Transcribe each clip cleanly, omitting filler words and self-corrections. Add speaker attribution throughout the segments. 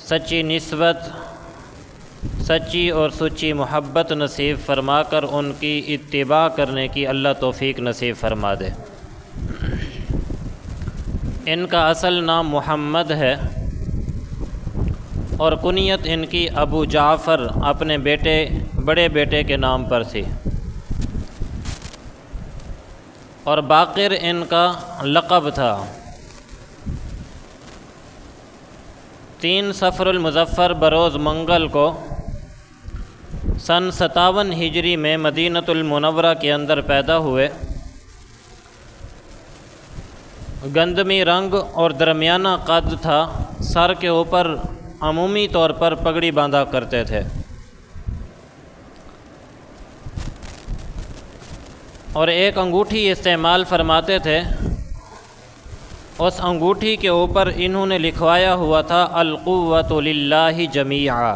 Speaker 1: سچی نسبت، سچی اور سچی محبت نصیب فرما کر ان کی اتباع کرنے کی اللہ توفیق نصیب فرما دے۔ ان کا اصل نام محمد ہے اور کنیت ان کی ابو جعفر اپنے بڑے بیٹے کے نام پر تھی، اور باقر ان کا لقب تھا۔ 3 صفر المظفر بروز منگل کو سن 57 ہجری میں مدینۃ المنورہ کے اندر پیدا ہوئے۔ گندمی رنگ اور درمیانہ قد تھا، سر کے اوپر عمومی طور پر پگڑی باندھا کرتے تھے، اور ایک انگوٹھی استعمال فرماتے تھے۔ اس انگوٹھی کے اوپر انہوں نے لکھوایا ہوا تھا القوۃ للہ جمیعا۔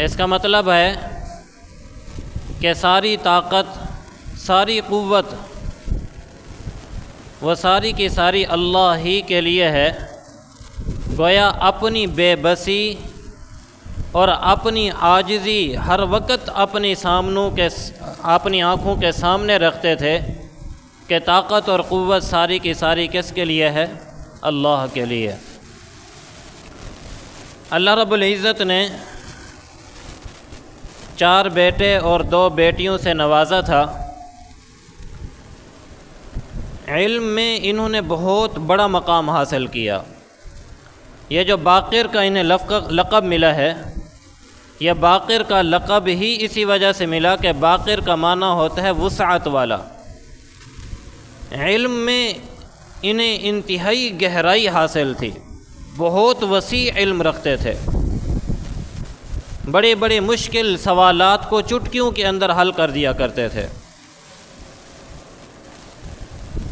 Speaker 1: اس کا مطلب ہے کہ ساری طاقت، ساری قوت وہ ساری کی ساری اللہ ہی کے لیے ہے۔ گویا اپنی بے بسی اور اپنی عاجزی ہر وقت اپنی آنکھوں کے سامنے رکھتے تھے کہ طاقت اور قوت ساری کی ساری کس کے لیے ہے؟ اللہ کے لیے۔ اللہ رب العزت نے 4 بیٹے اور 2 بیٹیوں سے نوازا تھا۔ علم میں انہوں نے بہت بڑا مقام حاصل کیا۔ یہ جو باقر کا انہیں لقب ملا ہے، یہ باقر کا لقب ہی اسی وجہ سے ملا کہ باقر کا معنی ہوتا ہے وسعت والا۔ علم میں انہیں انتہائی گہرائی حاصل تھی، بہت وسیع علم رکھتے تھے، بڑے بڑے مشکل سوالات کو چٹکیوں کے اندر حل کر دیا کرتے تھے۔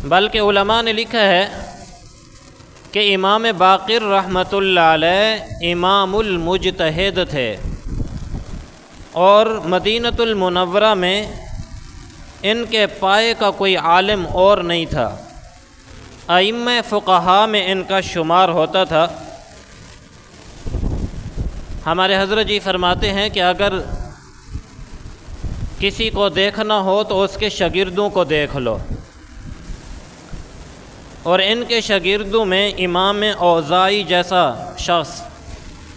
Speaker 1: بلکہ علماء نے لکھا ہے کہ امام باقر رحمۃ اللہ علیہ امام المجتہد تھے، اور مدینۃ المنورہ میں ان کے پائے کا کوئی عالم اور نہیں تھا۔ ائمہ فقہاء میں ان کا شمار ہوتا تھا۔ ہمارے حضرت جی فرماتے ہیں کہ اگر کسی کو دیکھنا ہو تو اس کے شاگردوں کو دیکھ لو، اور ان کے شاگردوں میں امام اوزاعی جیسا شخص،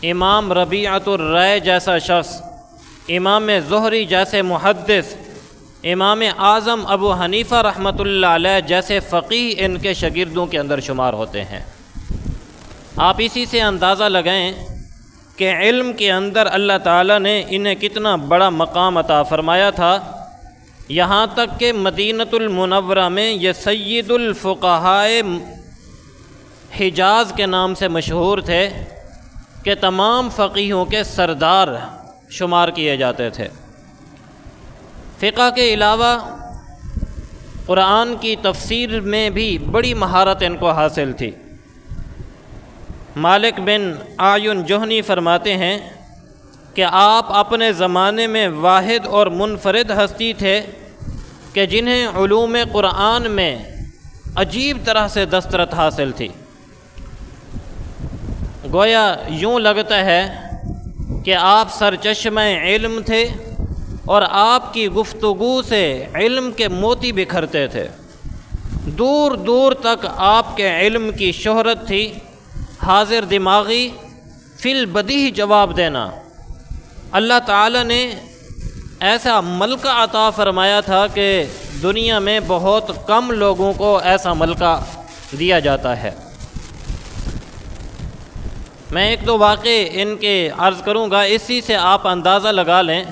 Speaker 1: امام ربیعۃ الرائے جیسا شخص، امام زہری جیسے محدث، امام اعظم ابو حنیفہ رحمۃ اللہ علیہ جیسے فقیہ ان کے شاگردوں کے اندر شمار ہوتے ہیں۔ آپ اسی سے اندازہ لگائیں کہ علم کے اندر اللہ تعالیٰ نے انہیں کتنا بڑا مقام عطا فرمایا تھا، یہاں تک کہ مدینۃ المنورہ میں یہ سید الفقہاء حجاز کے نام سے مشہور تھے کہ تمام فقیہوں کے سردار شمار کیے جاتے تھے۔ فقہ کے علاوہ قرآن کی تفسیر میں بھی بڑی مہارت ان کو حاصل تھی۔ مالک بن اعین جوہنی فرماتے ہیں کہ آپ اپنے زمانے میں واحد اور منفرد ہستی تھے کہ جنہیں علوم قرآن میں عجیب طرح سے دسترس حاصل تھی۔ گویا یوں لگتا ہے کہ آپ سرچشمہ علم تھے، اور آپ کی گفتگو سے علم کے موتی بکھرتے تھے۔ دور دور تک آپ کے علم کی شہرت تھی، حاضر دماغی، فی البدیہہ جواب دینا۔ اللہ تعالیٰ نے ایسا ملکہ عطا فرمایا تھا کہ دنیا میں بہت کم لوگوں کو ایسا ملکہ دیا جاتا ہے۔ میں 1-2 واقعے ان کے عرض کروں گا، اسی سے آپ اندازہ لگا لیں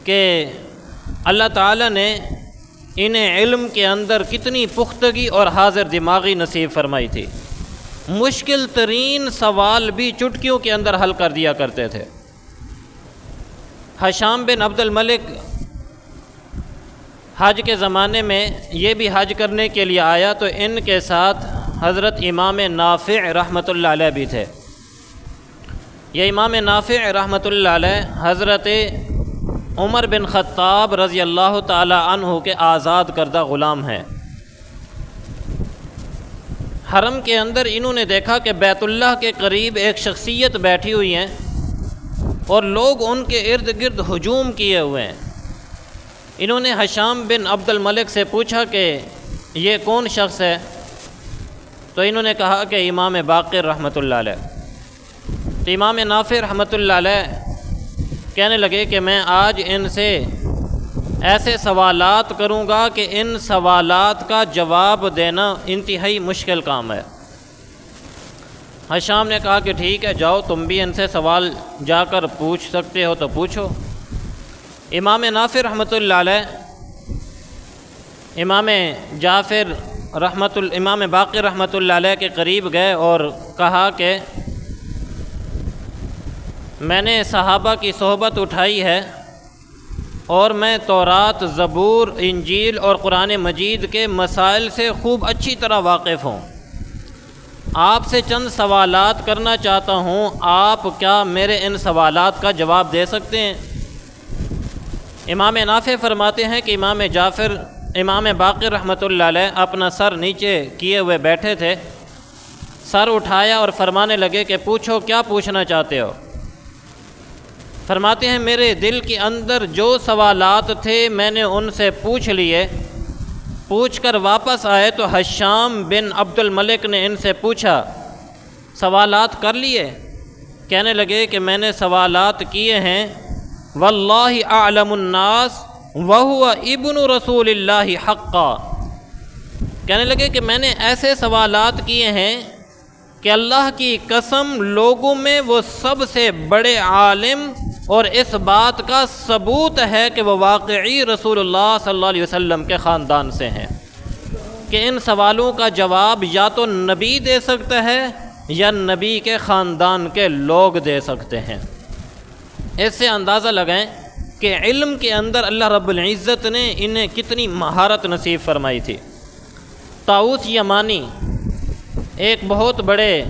Speaker 1: کہ اللہ تعالیٰ نے انہیں علم کے اندر کتنی پختگی اور حاضر دماغی نصیب فرمائی تھی۔ مشکل ترین سوال بھی چٹکیوں کے اندر حل کر دیا کرتے تھے۔ ہشام بن عبد الملک حج کے زمانے میں یہ بھی حج کرنے کے لیے آیا تو ان کے ساتھ حضرت امام نافع رحمۃ اللہ علیہ بھی تھے۔ یہ امام نافع رحمۃ اللہ علیہ حضرت عمر بن خطاب رضی اللہ تعالی عنہ کے آزاد کردہ غلام ہیں۔ حرم کے اندر انہوں نے دیکھا کہ بیت اللہ کے قریب ایک شخصیت بیٹھی ہوئی ہیں اور لوگ ان کے ارد گرد ہجوم کیے ہوئے ہیں۔ انہوں نے ہشام بن عبد الملک سے پوچھا کہ یہ کون شخص ہے؟ تو انہوں نے کہا کہ امام باقر رحمۃ اللہ علیہ۔ تو امام نافع رحمۃ اللہ علیہ کہنے لگے کہ میں آج ان سے ایسے سوالات کروں گا کہ ان سوالات کا جواب دینا انتہائی مشکل کام ہے۔ ہشام نے کہا کہ ٹھیک ہے، جاؤ تم بھی ان سے سوال جا کر پوچھ سکتے ہو تو پوچھو۔ امام نافع رحمۃ اللہ علیہ امام باقر رحمۃ اللہ علیہ کے قریب گئے اور کہا کہ میں نے صحابہ کی صحبت اٹھائی ہے اور میں تورات، زبور، انجیل اور قرآن مجید کے مسائل سے خوب اچھی طرح واقف ہوں۔ آپ سے چند سوالات کرنا چاہتا ہوں، آپ کیا میرے ان سوالات کا جواب دے سکتے ہیں؟ امام نافع فرماتے ہیں کہ امام باقر رحمۃ اللہ علیہ اپنا سر نیچے کیے ہوئے بیٹھے تھے، سر اٹھایا اور فرمانے لگے کہ پوچھو، کیا پوچھنا چاہتے ہو؟ فرماتے ہیں میرے دل کے اندر جو سوالات تھے میں نے ان سے پوچھ لیے، پوچھ کر واپس آئے تو ہشام بن عبد الملک نے ان سے پوچھا سوالات کر لیے؟ کہنے لگے کہ میں نے سوالات کیے ہیں، واللہ اعلم الناس وہو ابن رسول اللہ حقا۔ کہنے لگے کہ میں نے ایسے سوالات کیے ہیں کہ اللہ کی قسم لوگوں میں وہ سب سے بڑے عالم اور اس بات کا ثبوت ہے کہ وہ واقعی رسول اللہ صلی اللہ علیہ وسلم کے خاندان سے ہیں، کہ ان سوالوں کا جواب یا تو نبی دے سکتا ہے یا نبی کے خاندان کے لوگ دے سکتے ہیں۔ اس سے اندازہ لگائیں کہ علم کے اندر اللہ رب العزت نے انہیں کتنی مہارت نصیب فرمائی تھی۔ طاؤس یمانی ایک بہت بڑے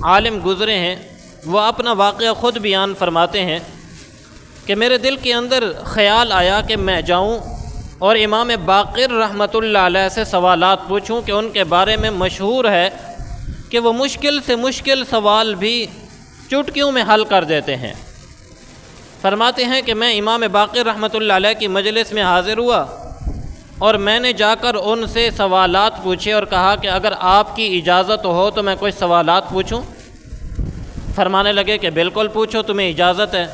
Speaker 1: عالم گزرے ہیں، وہ اپنا واقعہ خود بیان فرماتے ہیں کہ میرے دل کے اندر خیال آیا کہ میں جاؤں اور امام باقر رحمۃ اللہ علیہ سے سوالات پوچھوں کہ ان کے بارے میں مشہور ہے کہ وہ مشکل سے مشکل سوال بھی چٹکیوں میں حل کر دیتے ہیں۔ فرماتے ہیں کہ میں امام باقر رحمۃ اللہ علیہ کی مجلس میں حاضر ہوا اور میں نے جا کر ان سے سوالات پوچھے اور کہا کہ اگر آپ کی اجازت ہو تو میں کچھ سوالات پوچھوں؟ فرمانے لگے کہ بالکل پوچھو، تمہیں اجازت ہے۔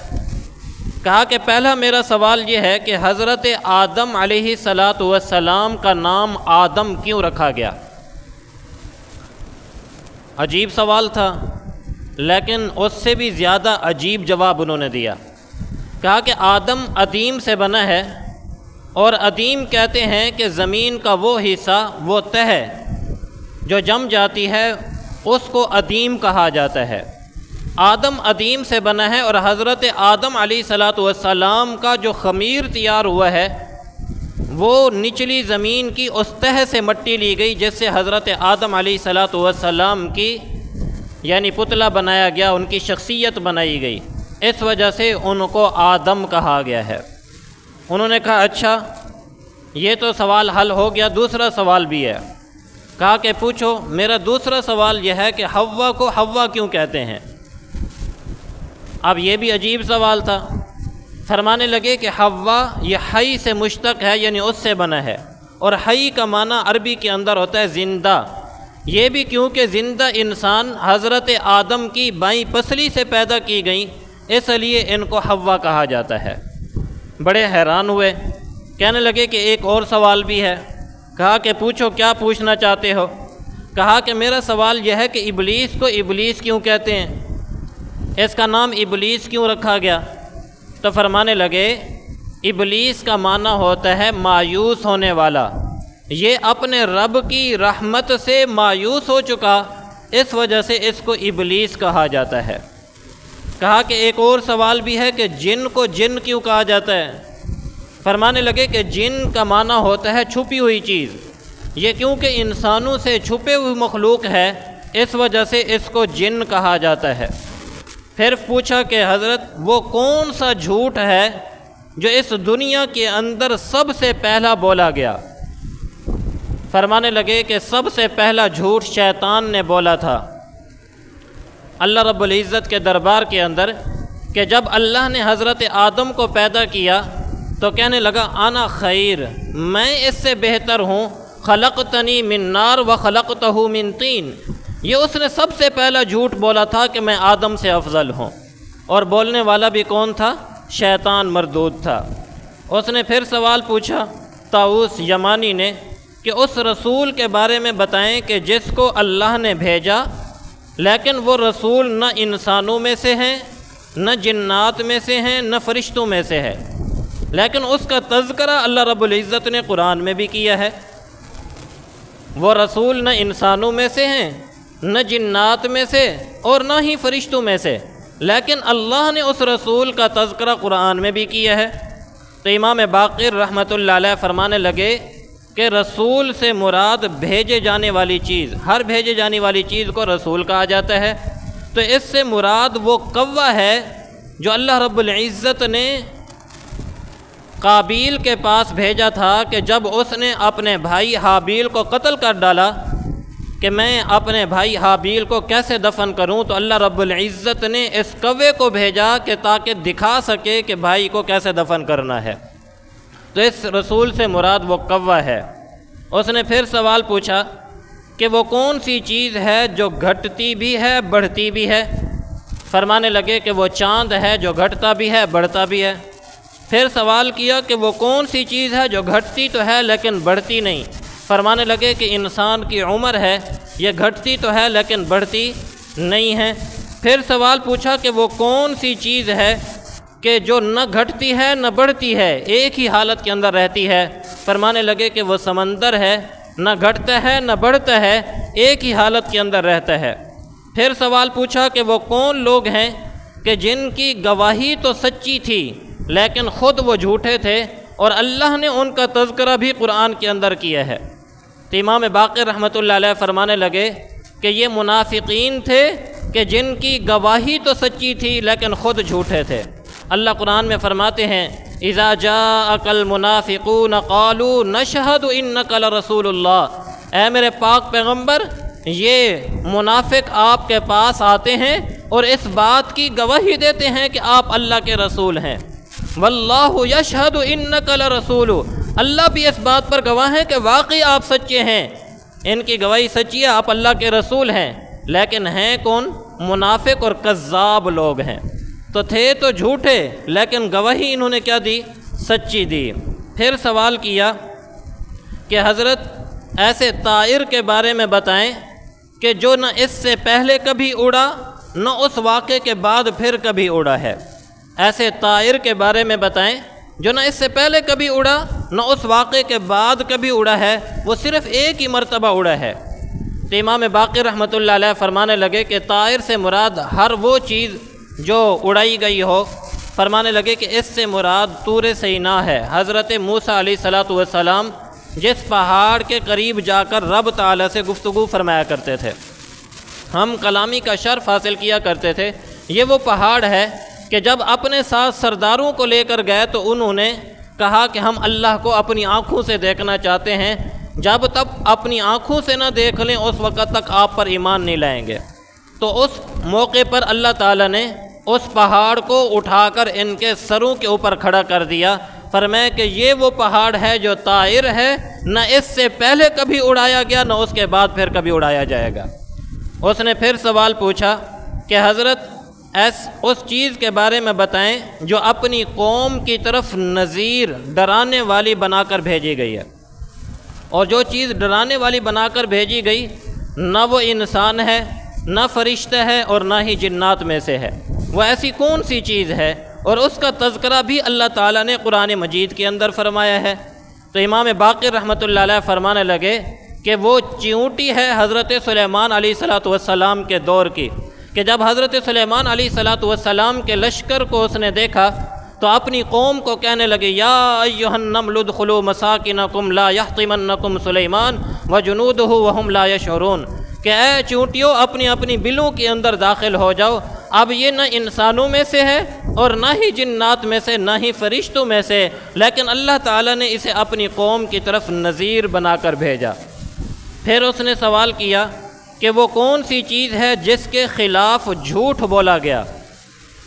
Speaker 1: کہا کہ پہلا میرا سوال یہ ہے کہ حضرت آدم علیہ السلام کا نام آدم کیوں رکھا گیا؟ عجیب سوال تھا، لیکن اس سے بھی زیادہ عجیب جواب انہوں نے دیا۔ کہا کہ آدم عدیم سے بنا ہے، اور عدیم کہتے ہیں کہ زمین کا وہ حصہ، وہ تہ جو جم جاتی ہے اس کو عدیم کہا جاتا ہے۔ آدم عدیم سے بنا ہے اور حضرت آدم علیہ السلام کا جو خمیر تیار ہوا ہے وہ نچلی زمین کی اس تہ سے مٹی لی گئی جس سے حضرت آدم علیہ السلام کی یعنی پتلا بنایا گیا، ان کی شخصیت بنائی گئی، اس وجہ سے ان کو آدم کہا گیا ہے۔ انہوں نے کہا اچھا یہ تو سوال حل ہو گیا، دوسرا سوال بھی ہے۔ کہا کہ پوچھو۔ میرا دوسرا سوال یہ ہے کہ حوا کو حوا کیوں کہتے ہیں؟ اب یہ بھی عجیب سوال تھا۔ فرمانے لگے کہ حوا یہ حی سے مشتق ہے، یعنی اس سے بنا ہے، اور حی کا معنی عربی کے اندر ہوتا ہے زندہ۔ یہ بھی کیونکہ زندہ انسان حضرت آدم کی بائیں پسلی سے پیدا کی گئیں، اس لیے ان کو حوا کہا جاتا ہے۔ بڑے حیران ہوئے، کہنے لگے کہ ایک اور سوال بھی ہے۔ کہا کہ پوچھو، کیا پوچھنا چاہتے ہو؟ کہا کہ میرا سوال یہ ہے کہ ابلیس کو ابلیس کیوں کہتے ہیں؟ اس کا نام ابلیس کیوں رکھا گیا؟ تو فرمانے لگے ابلیس کا معنی ہوتا ہے مایوس ہونے والا، یہ اپنے رب کی رحمت سے مایوس ہو چکا، اس وجہ سے اس کو ابلیس کہا جاتا ہے۔ کہا کہ ایک اور سوال بھی ہے کہ جن کو جن کیوں کہا جاتا ہے؟ فرمانے لگے کہ جن کا معنی ہوتا ہے چھپی ہوئی چیز، یہ کیونکہ انسانوں سے چھپے ہوئی مخلوق ہے اس وجہ سے اس کو جن کہا جاتا ہے۔ پھر پوچھا کہ حضرت وہ کون سا جھوٹ ہے جو اس دنیا کے اندر سب سے پہلا بولا گیا؟ فرمانے لگے کہ سب سے پہلا جھوٹ شیطان نے بولا تھا اللہ رب العزت کے دربار کے اندر، کہ جب اللہ نے حضرت آدم کو پیدا کیا تو کہنے لگا انا خیر، میں اس سے بہتر ہوں، خلقتنی من نار و خلقتہ من طین۔ یہ اس نے سب سے پہلا جھوٹ بولا تھا کہ میں آدم سے افضل ہوں، اور بولنے والا بھی کون تھا؟ شیطان مردود تھا۔ اس نے پھر سوال پوچھا طاؤوس یمانی نے کہ اس رسول کے بارے میں بتائیں کہ جس کو اللہ نے بھیجا، لیکن وہ رسول نہ انسانوں میں سے ہیں، نہ جنات میں سے ہیں، نہ فرشتوں میں سے ہے، لیکن اس کا تذکرہ اللہ رب العزت نے قرآن میں بھی کیا ہے۔ وہ رسول نہ انسانوں میں سے ہیں، نہ جنات میں سے، اور نہ ہی فرشتوں میں سے، لیکن اللہ نے اس رسول کا تذکرہ قرآن میں بھی کیا ہے۔ تو امام باقر رحمۃ اللہ علیہ فرمانے لگے کہ رسول سے مراد بھیجے جانے والی چیز، ہر بھیجے جانے والی چیز کو رسول کہا جاتا ہے۔ تو اس سے مراد وہ قوہ ہے جو اللہ رب العزت نے قابیل کے پاس بھیجا تھا کہ جب اس نے اپنے بھائی حابیل کو قتل کر ڈالا کہ میں اپنے بھائی حابیل کو کیسے دفن کروں، تو اللہ رب العزت نے اس کوے کو بھیجا کہ تاکہ دکھا سکے کہ بھائی کو کیسے دفن کرنا ہے۔ تو اس رسول سے مراد وہ کوہ ہے۔ اس نے پھر سوال پوچھا کہ وہ کون سی چیز ہے جو گھٹتی بھی ہے بڑھتی بھی ہے؟ فرمانے لگے کہ وہ چاند ہے جو گھٹتا بھی ہے بڑھتا بھی ہے۔ پھر سوال کیا کہ وہ کون سی چیز ہے جو گھٹتی تو ہے لیکن بڑھتی نہیں؟ فرمانے لگے کہ انسان کی عمر ہے، یہ گھٹتی تو ہے لیکن بڑھتی نہیں ہے۔ پھر سوال پوچھا کہ وہ کون سی چیز ہے کہ جو نہ گھٹتی ہے نہ بڑھتی ہے، ایک ہی حالت کے اندر رہتی ہے؟ فرمانے لگے کہ وہ سمندر ہے، نہ گھٹتا ہے نہ بڑھتا ہے، ایک ہی حالت کے اندر رہتا ہے۔ پھر سوال پوچھا کہ وہ کون لوگ ہیں کہ جن کی گواہی تو سچی تھی لیکن خود وہ جھوٹے تھے، اور اللہ نے ان کا تذکرہ بھی قرآن کے اندر کیا ہے۔ تو امام باقر رحمۃ اللہ علیہ فرمانے لگے کہ یہ منافقین تھے کہ جن کی گواہی تو سچی تھی لیکن خود جھوٹے تھے۔ اللہ قرآن میں فرماتے ہیں اذا جاءک المنافقون قالوا نشہد انک لرسول اللہ، اے میرے پاک پیغمبر، یہ منافق آپ کے پاس آتے ہیں اور اس بات کی گواہی دیتے ہیں کہ آپ اللہ کے رسول ہیں۔ واللہ یشہد انک لرسول، اللہ بھی اس بات پر گواہ ہے کہ واقعی آپ سچے ہیں، ان کی گواہی سچی ہے، آپ اللہ کے رسول ہیں، لیکن ہیں کون؟ منافق اور کذاب لوگ ہیں۔ تو تھے تو جھوٹے لیکن گواہی انہوں نے کیا دی؟ سچی دی۔ پھر سوال کیا کہ حضرت ایسے طائر کے بارے میں بتائیں کہ جو نہ اس سے پہلے کبھی اڑا نہ اس واقعے کے بعد پھر کبھی اڑا ہے۔ ایسے طائر کے بارے میں بتائیں جو نہ اس سے پہلے کبھی اڑا نہ اس واقعے کے بعد کبھی اڑا ہے، وہ صرف ایک ہی مرتبہ اڑا ہے۔ تو امام باقر رحمۃ اللہ علیہ فرمانے لگے کہ طائر سے مراد ہر وہ چیز جو اڑائی گئی ہو۔ فرمانے لگے کہ اس سے مراد طور سینا ہے، حضرت موسیٰ علیہ الصلاۃ والسلام جس پہاڑ کے قریب جا کر رب تعالیٰ سے گفتگو فرمایا کرتے تھے، ہم کلامی کا شرف حاصل کیا کرتے تھے۔ یہ وہ پہاڑ ہے کہ جب اپنے ساتھ سرداروں کو لے کر گئے تو انہوں نے کہا کہ ہم اللہ کو اپنی آنکھوں سے دیکھنا چاہتے ہیں، جب تک اپنی آنکھوں سے نہ دیکھ لیں اس وقت تک آپ پر ایمان نہیں لائیں گے۔ تو اس موقع پر اللہ تعالیٰ نے اس پہاڑ کو اٹھا کر ان کے سروں کے اوپر کھڑا کر دیا، فرمایا کہ یہ وہ پہاڑ ہے جو طائر ہے، نہ اس سے پہلے کبھی اڑایا گیا نہ اس کے بعد پھر کبھی اڑایا جائے گا۔ اس نے پھر سوال پوچھا کہ حضرت اس چیز کے بارے میں بتائیں جو اپنی قوم کی طرف نذیر ڈرانے والی بنا کر بھیجی گئی ہے، اور جو چیز ڈرانے والی بنا کر بھیجی گئی نہ وہ انسان ہے نہ فرشتہ ہے اور نہ ہی جنات میں سے ہے، وہ ایسی کون سی چیز ہے؟ اور اس کا تذکرہ بھی اللہ تعالیٰ نے قرآن مجید کے اندر فرمایا ہے۔ تو امام باقر رحمۃ اللہ علیہ فرمانے لگے کہ وہ چیونٹی ہے حضرت سلیمان علیہ الصلاۃ والسلام کے دور کی، کہ جب حضرت سلیمان علیہ الصلاۃ والسلام کے لشکر کو اس نے دیکھا تو اپنی قوم کو کہنے لگے یا ایھا النمل ادخلوا مساکنکم لا یحطمنکم سلیمان وجنودہ وہم لا یشعرون، کہ اے چونٹیوں اپنی اپنی بلوں کے اندر داخل ہو جاؤ، اب یہ نہ انسانوں میں سے ہے اور نہ ہی جنات میں سے نہ ہی فرشتوں میں سے، لیکن اللہ تعالیٰ نے اسے اپنی قوم کی طرف نذیر بنا کر بھیجا۔ پھر اس نے سوال کیا کہ وہ کون سی چیز ہے جس کے خلاف جھوٹ بولا گیا،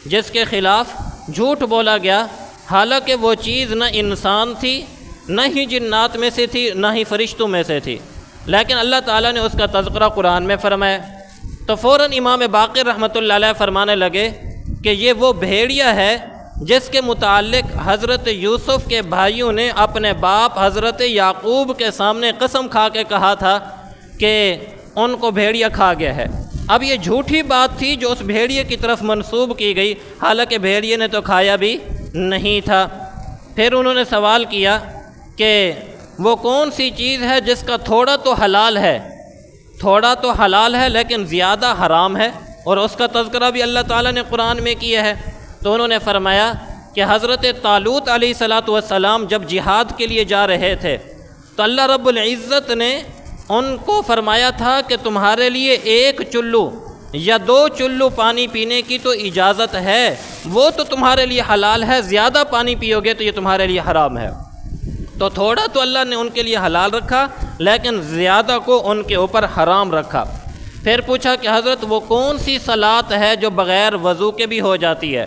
Speaker 1: جس کے خلاف جھوٹ بولا گیا، حالانکہ وہ چیز نہ انسان تھی، نہ ہی جنات میں سے تھی، نہ ہی فرشتوں میں سے تھی، لیکن اللہ تعالیٰ نے اس کا تذکرہ قرآن میں فرمایا۔ تو فوراً امام باقر رحمۃ اللہ علیہ فرمانے لگے کہ یہ وہ بھیڑیا ہے جس کے متعلق حضرت یوسف کے بھائیوں نے اپنے باپ حضرت یعقوب کے سامنے قسم کھا کے کہا تھا کہ ان کو بھیڑیا کھا گیا ہے۔ اب یہ جھوٹی بات تھی جو اس بھیڑیے کی طرف منسوب کی گئی، حالانکہ بھیڑیے نے تو کھایا بھی نہیں تھا۔ پھر انہوں نے سوال کیا کہ وہ کون سی چیز ہے جس کا تھوڑا تو حلال ہے، تھوڑا تو حلال ہے لیکن زیادہ حرام ہے، اور اس کا تذکرہ بھی اللہ تعالیٰ نے قرآن میں کیا ہے۔ تو انہوں نے فرمایا کہ حضرت طالوت علیہ السلام جب جہاد کے لیے جا رہے تھے تو اللہ رب العزت نے ان کو فرمایا تھا کہ تمہارے لیے 1 چلو یا 2 چلو پانی پینے کی تو اجازت ہے، وہ تو تمہارے لیے حلال ہے، زیادہ پانی پیو گے تو یہ تمہارے لیے حرام ہے۔ تو تھوڑا تو اللہ نے ان کے لیے حلال رکھا لیکن زیادہ کو ان کے اوپر حرام رکھا۔ پھر پوچھا کہ حضرت وہ کون سی صلاۃ ہے جو بغیر وضو کے بھی ہو جاتی ہے،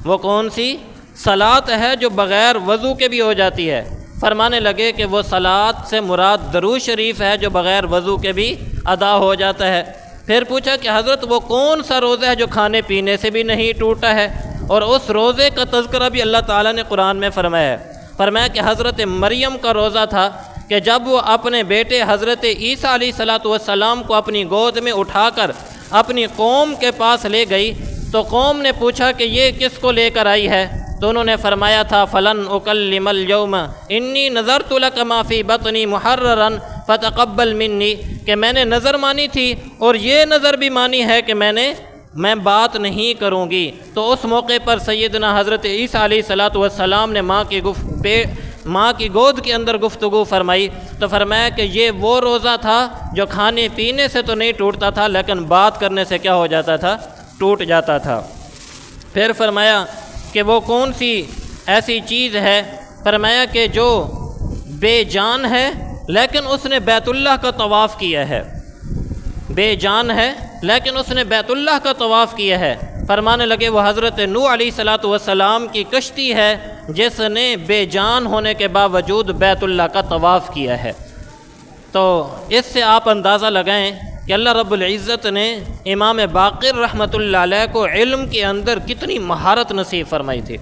Speaker 1: وہ کون سی صلاۃ ہے جو بغیر وضو کے بھی ہو جاتی ہے؟ فرمانے لگے کہ وہ صلاۃ سے مراد درود شریف ہے جو بغیر وضو کے بھی ادا ہو جاتا ہے۔ پھر پوچھا کہ حضرت وہ کون سا روزہ ہے جو کھانے پینے سے بھی نہیں ٹوٹا ہے؟ اور اس روزے کا تذکرہ بھی اللہ تعالیٰ نے قرآن میں فرمایا ہے۔ فرمایا کہ حضرت مریم کا روزہ تھا کہ جب وہ اپنے بیٹے حضرت عیسیٰ علیہ السلام کو اپنی گود میں اٹھا کر اپنی قوم کے پاس لے گئی تو قوم نے پوچھا کہ یہ کس کو لے کر آئی ہے؟ تو انہوں نے فرمایا تھا فلن اکلم اليوم انی نذرت لک ما فی بطنی محررا فتقبل منی، کہ میں نے نظر مانی تھی اور یہ نظر بھی مانی ہے کہ میں بات نہیں کروں گی۔ تو اس موقع پر سیدنا حضرت عیسیٰ علیہ السلام نے ماں کی گود کے اندر گفتگو فرمائی تو فرمایا کہ یہ وہ روزہ تھا جو کھانے پینے سے تو نہیں ٹوٹتا تھا لیکن بات کرنے سے کیا ہو جاتا تھا؟ ٹوٹ جاتا تھا۔ پھر فرمایا کہ وہ کون سی ایسی چیز ہے؟ فرمایا کہ جو بے جان ہے لیکن اس نے بیت اللہ کا طواف کیا ہے، بے جان ہے لیکن اس نے بیت اللہ کا طواف کیا ہے۔ فرمانے لگے وہ حضرت نوح علیہ السلام کی کشتی ہے جس نے بے جان ہونے کے باوجود بیت اللہ کا طواف کیا ہے۔ تو اس سے آپ اندازہ لگائیں کہ اللہ رب العزت نے امام باقر رحمۃ اللہ علیہ کو علم کے اندر کتنی مہارت نصیب فرمائی تھی۔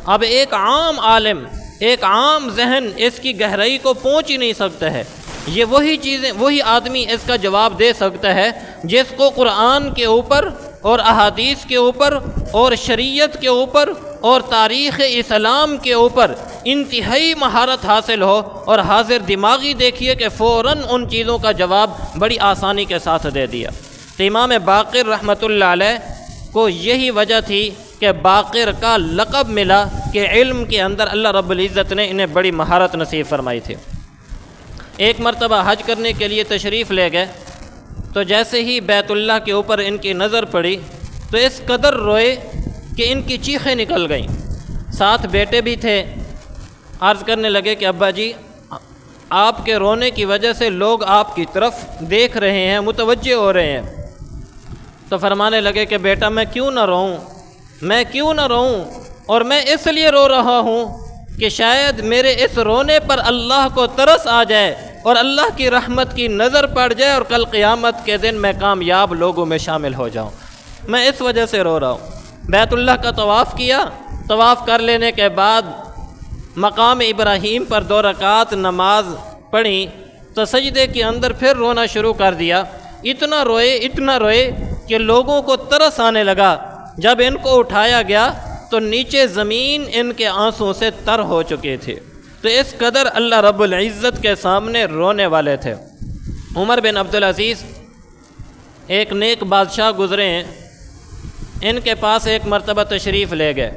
Speaker 1: اب ایک عام عالم، ایک عام ذہن اس کی گہرائی کو پہنچ ہی نہیں سکتا ہے۔ یہ وہی آدمی اس کا جواب دے سکتا ہے جس کو قرآن کے اوپر اور احادیث کے اوپر اور شریعت کے اوپر اور تاریخ اسلام کے اوپر انتہائی مہارت حاصل ہو اور حاضر دماغی دیکھیے کہ فوراً ان چیزوں کا جواب بڑی آسانی کے ساتھ دے دیا۔ تو امام باقر رحمۃ اللہ علیہ کو یہی وجہ تھی کہ باقر کا لقب ملا کہ علم کے اندر اللہ رب العزت نے انہیں بڑی مہارت نصیب فرمائی تھی۔ ایک مرتبہ حج کرنے کے لیے تشریف لے گئے تو جیسے ہی بیت اللہ کے اوپر ان کی نظر پڑی تو اس قدر روئے کہ ان کی چیخیں نکل گئیں۔ ساتھ بیٹے بھی تھے، عرض کرنے لگے کہ ابا جی آپ کے رونے کی وجہ سے لوگ آپ کی طرف دیکھ رہے ہیں، متوجہ ہو رہے ہیں۔ تو فرمانے لگے کہ بیٹا میں کیوں نہ روؤں، اور میں اس لیے رو رہا ہوں کہ شاید میرے اس رونے پر اللہ کو ترس آ جائے اور اللہ کی رحمت کی نظر پڑ جائے اور کل قیامت کے دن میں کامیاب لوگوں میں شامل ہو جاؤں، میں اس وجہ سے رو رہا ہوں۔ بیت اللہ کا طواف کیا، طواف کر لینے کے بعد مقام ابراہیم پر 2 رکعت نماز پڑھی تو سجدے کے اندر پھر رونا شروع کر دیا۔ اتنا روئے کہ لوگوں کو ترس آنے لگا۔ جب ان کو اٹھایا گیا تو نیچے زمین ان کے آنسوں سے تر ہو چکے تھے۔ تو اس قدر اللہ رب العزت کے سامنے رونے والے تھے۔ عمر بن عبدالعزیز ایک نیک بادشاہ گزرے ہیں، ان کے پاس ایک مرتبہ تشریف لے گئے۔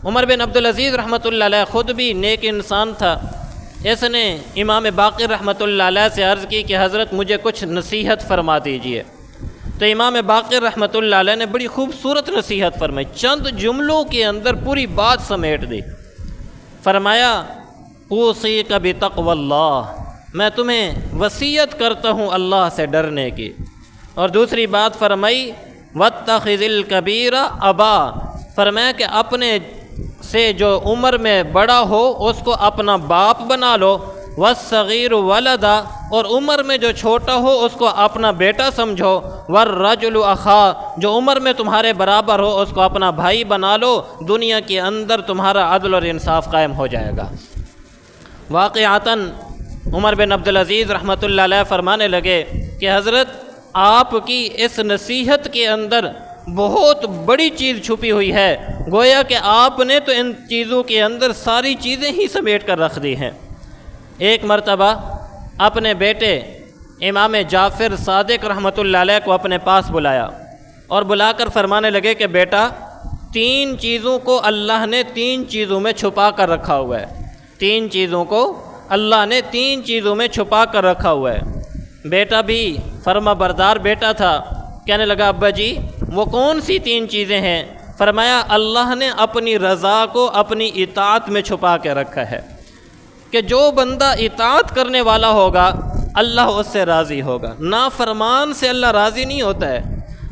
Speaker 1: عمر بن عبدالعزیز رحمۃ اللہ علیہ خود بھی نیک انسان تھا۔ اس نے امام باقر رحمۃ اللہ علیہ سے عرض کی کہ حضرت مجھے کچھ نصیحت فرما دیجئے۔ تو امام باقر رحمۃ اللہ علیہ نے بڑی خوبصورت نصیحت فرمائی، چند جملوں کے اندر پوری بات سمیٹ دی۔ فرمایا اوصیک بتقوی اللہ، میں تمہیں وصیت کرتا ہوں اللہ سے ڈرنے کی۔ اور دوسری بات فرمائی واتخذ الکبیر ابا، فرمایا کہ اپنے سے جو عمر میں بڑا ہو اس کو اپنا باپ بنا لو، والصغیر ولدا، اور عمر میں جو چھوٹا ہو اس کو اپنا بیٹا سمجھو، والرجل اخا، جو عمر میں تمہارے برابر ہو اس کو اپنا بھائی بنا لو، دنیا کے اندر تمہارا عدل اور انصاف قائم ہو جائے گا۔ واقعتاً عمر بن عبدالعزیز رحمۃ اللہ علیہ فرمانے لگے کہ حضرت آپ کی اس نصیحت کے اندر بہت بڑی چیز چھپی ہوئی ہے، گویا کہ آپ نے تو ان چیزوں کے اندر ساری چیزیں ہی سمیٹ کر رکھ دی ہیں۔ ایک مرتبہ اپنے بیٹے امام جعفر صادق رحمۃ اللہ علیہ کو اپنے پاس بلایا اور بلا کر فرمانے لگے کہ بیٹا، 3 چیزوں کو اللہ نے 3 چیزوں میں چھپا کر رکھا ہوا ہے، 3 چیزوں کو اللہ نے 3 چیزوں میں چھپا کر رکھا ہوا ہے۔ بیٹا بھی فرما بردار بیٹا تھا، کہنے لگا ابا جی وہ کون سی 3 چیزیں ہیں؟ فرمایا اللہ نے اپنی رضا کو اپنی اطاعت میں چھپا کے رکھا ہے، کہ جو بندہ اطاعت کرنے والا ہوگا اللہ اس سے راضی ہوگا، نافرمان سے اللہ راضی نہیں ہوتا ہے،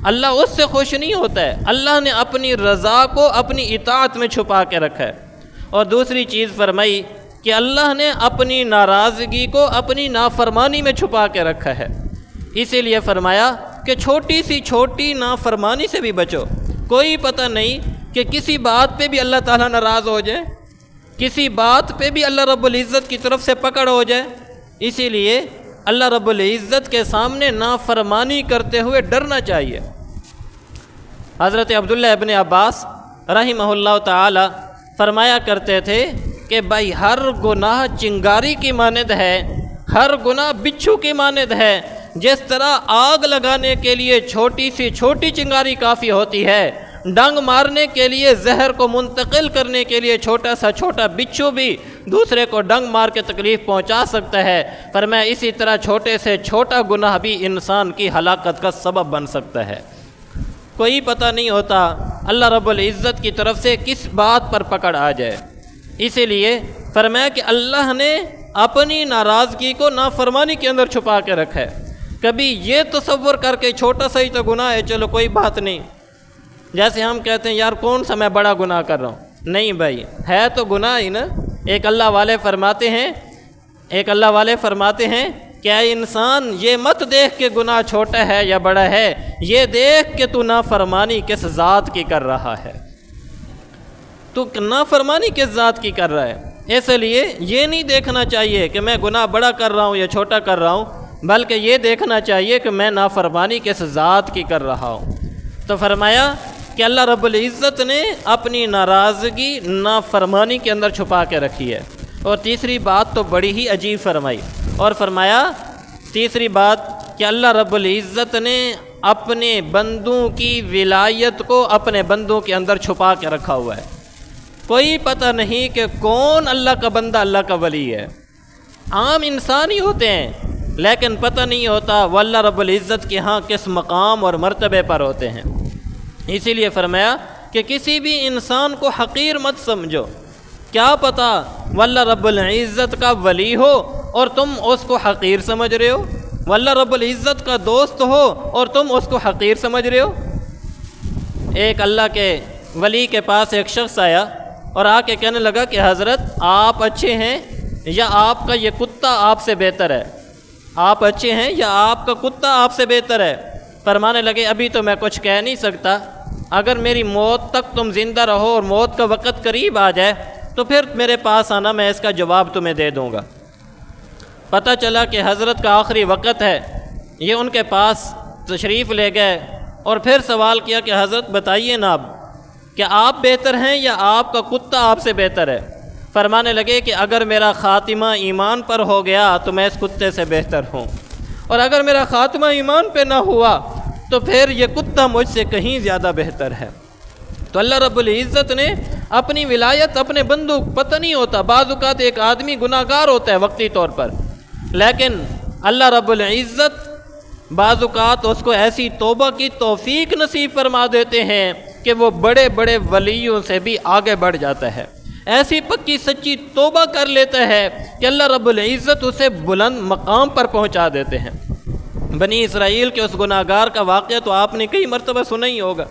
Speaker 1: اللہ اس سے خوش نہیں ہوتا ہے، اللہ نے اپنی رضا کو اپنی اطاعت میں چھپا کے رکھا ہے۔ اور دوسری چیز فرمائی کہ اللہ نے اپنی ناراضگی کو اپنی نافرمانی میں چھپا کے رکھا ہے، اسی لیے فرمایا کہ چھوٹی سی چھوٹی نافرمانی سے بھی بچو، کوئی پتہ نہیں کہ کسی بات پہ بھی اللہ تعالیٰ ناراض ہو جائے، کسی بات پہ بھی اللہ رب العزت کی طرف سے پکڑ ہو جائے، اسی لیے اللہ رب العزت کے سامنے نافرمانی کرتے ہوئے ڈرنا چاہیے۔ حضرت عبداللہ ابن عباس رحمہ اللہ تعالی فرمایا کرتے تھے کہ بھائی ہر گناہ چنگاری کی مانند ہے، ہر گناہ بچھو کی مانند ہے، جس طرح آگ لگانے کے لیے چھوٹی سی چھوٹی چنگاری کافی ہوتی ہے، ڈنگ مارنے کے لیے زہر کو منتقل کرنے کے لیے چھوٹا سا چھوٹا بچھو بھی دوسرے کو ڈنگ مار کے تکلیف پہنچا سکتا ہے، فرمایا اسی طرح چھوٹے سے چھوٹا گناہ بھی انسان کی ہلاکت کا سبب بن سکتا ہے، کوئی پتہ نہیں ہوتا اللہ رب العزت کی طرف سے کس بات پر پکڑ آ جائے۔ اسی لیے فرمایا کہ اللہ نے اپنی ناراضگی کو نافرمانی کے اندر چھپا کے رکھا ہے، کبھی یہ تصور کر کے چھوٹا سا ہی تو گناہ ہے چلو کوئی بات نہیں، جیسے ہم کہتے ہیں یار کون سا میں بڑا گناہ کر رہا ہوں، نہیں بھائی ہے تو گناہ ہی نا۔ ایک اللہ والے فرماتے ہیں کہ اے انسان یہ مت دیکھ کہ گناہ چھوٹا ہے یا بڑا ہے، یہ دیکھ کہ تو نافرمانی کس ذات کی کر رہا ہے، تو نافرمانی کس ذات کی کر رہا ہے۔ اس لیے یہ نہیں دیکھنا چاہیے کہ میں گناہ بڑا کر رہا ہوں یا چھوٹا کر رہا ہوں، بلکہ یہ دیکھنا چاہیے کہ میں نافرمانی کس ذات کی کر رہا ہوں۔ تو فرمایا کہ اللہ رب العزت نے اپنی ناراضگی نافرمانی کے اندر چھپا کے رکھی ہے۔ اور تیسری بات تو بڑی ہی عجیب فرمائی، اور فرمایا تیسری بات کہ اللہ رب العزت نے اپنے بندوں کی ولایت کو اپنے بندوں کے اندر چھپا کے رکھا ہوا ہے، کوئی پتہ نہیں کہ کون اللہ کا بندہ اللہ کا ولی ہے، عام انسان ہی ہوتے ہیں لیکن پتہ نہیں ہوتا وہ اللہ رب العزت کے ہاں کس مقام اور مرتبے پر ہوتے ہیں۔ اسی لیے فرمایا کہ کسی بھی انسان کو حقیر مت سمجھو، کیا پتہ وہ اللہ رب العزت کا ولی ہو اور تم اس کو حقیر سمجھ رہے ہو، وہ اللہ رب العزت کا دوست ہو اور تم اس کو حقیر سمجھ رہے ہو۔ ایک اللہ کے ولی کے پاس ایک شخص آیا اور آ کے کہنے لگا کہ حضرت آپ اچھے ہیں یا آپ کا یہ کتا آپ سے بہتر ہے، آپ اچھے ہیں یا آپ کا کتا آپ سے بہتر ہے؟ فرمانے لگے ابھی تو میں کچھ کہہ نہیں سکتا، اگر میری موت تک تم زندہ رہو اور موت کا وقت قریب آ جائے تو پھر میرے پاس آنا، میں اس کا جواب تمہیں دے دوں گا۔ پتہ چلا کہ حضرت کا آخری وقت ہے، یہ ان کے پاس تشریف لے گئے اور پھر سوال کیا کہ حضرت بتائیے نا اب کہ آپ بہتر ہیں یا آپ کا کتا آپ سے بہتر ہے؟ فرمانے لگے کہ اگر میرا خاتمہ ایمان پر ہو گیا تو میں اس کتے سے بہتر ہوں، اور اگر میرا خاتمہ ایمان پہ نہ ہوا تو پھر یہ کتا مجھ سے کہیں زیادہ بہتر ہے۔ تو اللہ رب العزت نے اپنی ولایت اپنے بندوں پتہ نہیں ہوتا، بعض اوقات ایک آدمی گناہ گار ہوتا ہے وقتی طور پر، لیکن اللہ رب العزت بعض اوقات اس کو ایسی توبہ کی توفیق نصیب فرما دیتے ہیں کہ وہ بڑے بڑے ولیوں سے بھی آگے بڑھ جاتا ہے۔ ایسی پکی سچی توبہ کر لیتا ہے کہ اللہ رب العزت اسے بلند مقام پر پہنچا دیتے ہیں۔ بنی اسرائیل کے اس گناہ گار کا واقعہ تو آپ نے کئی مرتبہ سنا ہی ہوگا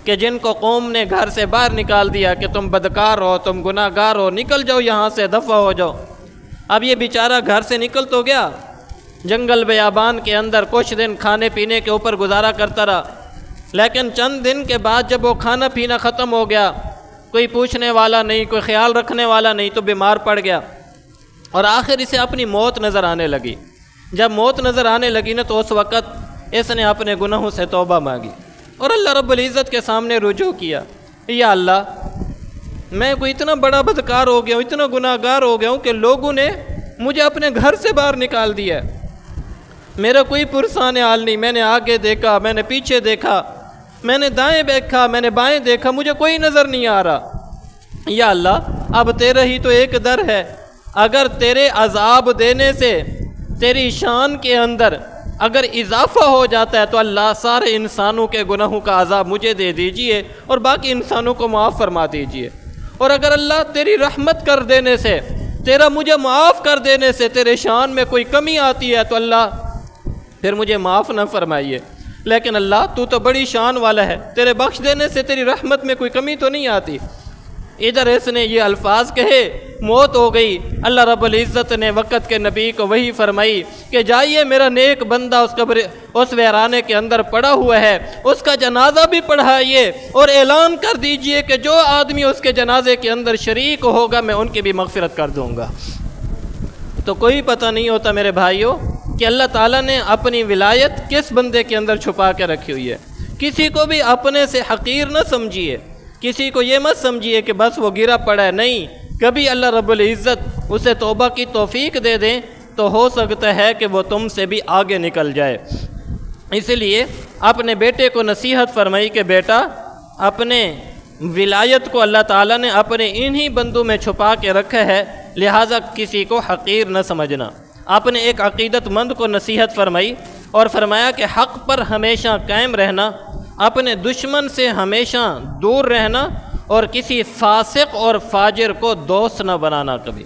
Speaker 1: کہ جن کو قوم نے گھر سے باہر نکال دیا کہ تم بدکار ہو، تم گناہ گار ہو، نکل جاؤ یہاں سے، دفع ہو جاؤ۔ اب یہ بیچارہ گھر سے نکل تو گیا، جنگل بیابان کے اندر کچھ دن کھانے پینے کے اوپر گزارا کرتا رہا، لیکن چند دن کے بعد جب وہ کھانا پینا ختم ہو گیا، کوئی پوچھنے والا نہیں، کوئی خیال رکھنے والا نہیں، تو بیمار پڑ گیا اور آخر اسے اپنی موت نظر آنے لگی۔ جب موت نظر آنے لگی نا تو اس وقت اس نے اپنے گناہوں سے توبہ مانگی اور اللہ رب العزت کے سامنے رجوع کیا، یا اللہ میں کوئی اتنا بڑا بدکار ہو گیا ہوں، اتنا گناہ گار ہو گیا ہوں کہ لوگوں نے مجھے اپنے گھر سے باہر نکال دیا ہے، میرا کوئی پرسان حال نہیں، میں نے آگے دیکھا، میں نے پیچھے دیکھا، میں نے دائیں دیکھا، میں نے بائیں دیکھا، مجھے کوئی نظر نہیں آ رہا۔ یا اللہ اب تیرا ہی تو ایک در ہے، اگر تیرے عذاب دینے سے تیری شان کے اندر اگر اضافہ ہو جاتا ہے تو اللہ سارے انسانوں کے گناہوں کا عذاب مجھے دے دیجئے اور باقی انسانوں کو معاف فرما دیجئے، اور اگر اللہ تیری رحمت کر دینے سے، تیرا مجھے معاف کر دینے سے تیرے شان میں کوئی کمی آتی ہے تو اللہ پھر مجھے معاف نہ فرمائیے، لیکن اللہ تو بڑی شان والا ہے، تیرے بخش دینے سے تیری رحمت میں کوئی کمی تو نہیں آتی۔ ادھر اس نے یہ الفاظ کہے، موت ہو گئی، اللہ رب العزت نے وقت کے نبی کو وہی فرمائی کہ جائیے میرا نیک بندہ اس ویرانے کے اندر پڑا ہوا ہے، اس کا جنازہ بھی پڑھائیے اور اعلان کر دیجئے کہ جو آدمی اس کے جنازے کے اندر شریک ہوگا میں ان کی بھی مغفرت کر دوں گا۔ تو کوئی پتہ نہیں ہوتا میرے بھائیوں کہ اللہ تعالیٰ نے اپنی ولایت کس بندے کے اندر چھپا کے رکھی ہوئی ہے۔ کسی کو بھی اپنے سے حقیر نہ سمجھیے، کسی کو یہ مت سمجھیے کہ بس وہ گرا پڑا ہے، نہیں، کبھی اللہ رب العزت اسے توبہ کی توفیق دے دیں تو ہو سکتا ہے کہ وہ تم سے بھی آگے نکل جائے۔ اس لیے اپنے بیٹے کو نصیحت فرمائی کہ بیٹا اپنے ولایت کو اللہ تعالیٰ نے اپنے انہی بندوں میں چھپا کے رکھا ہے، لہٰذا کسی کو حقیر نہ سمجھنا۔ آپ نے ایک عقیدت مند کو نصیحت فرمائی اور فرمایا کہ حق پر ہمیشہ قائم رہنا، اپنے دشمن سے ہمیشہ دور رہنا اور کسی فاسق اور فاجر کو دوست نہ بنانا کبھی۔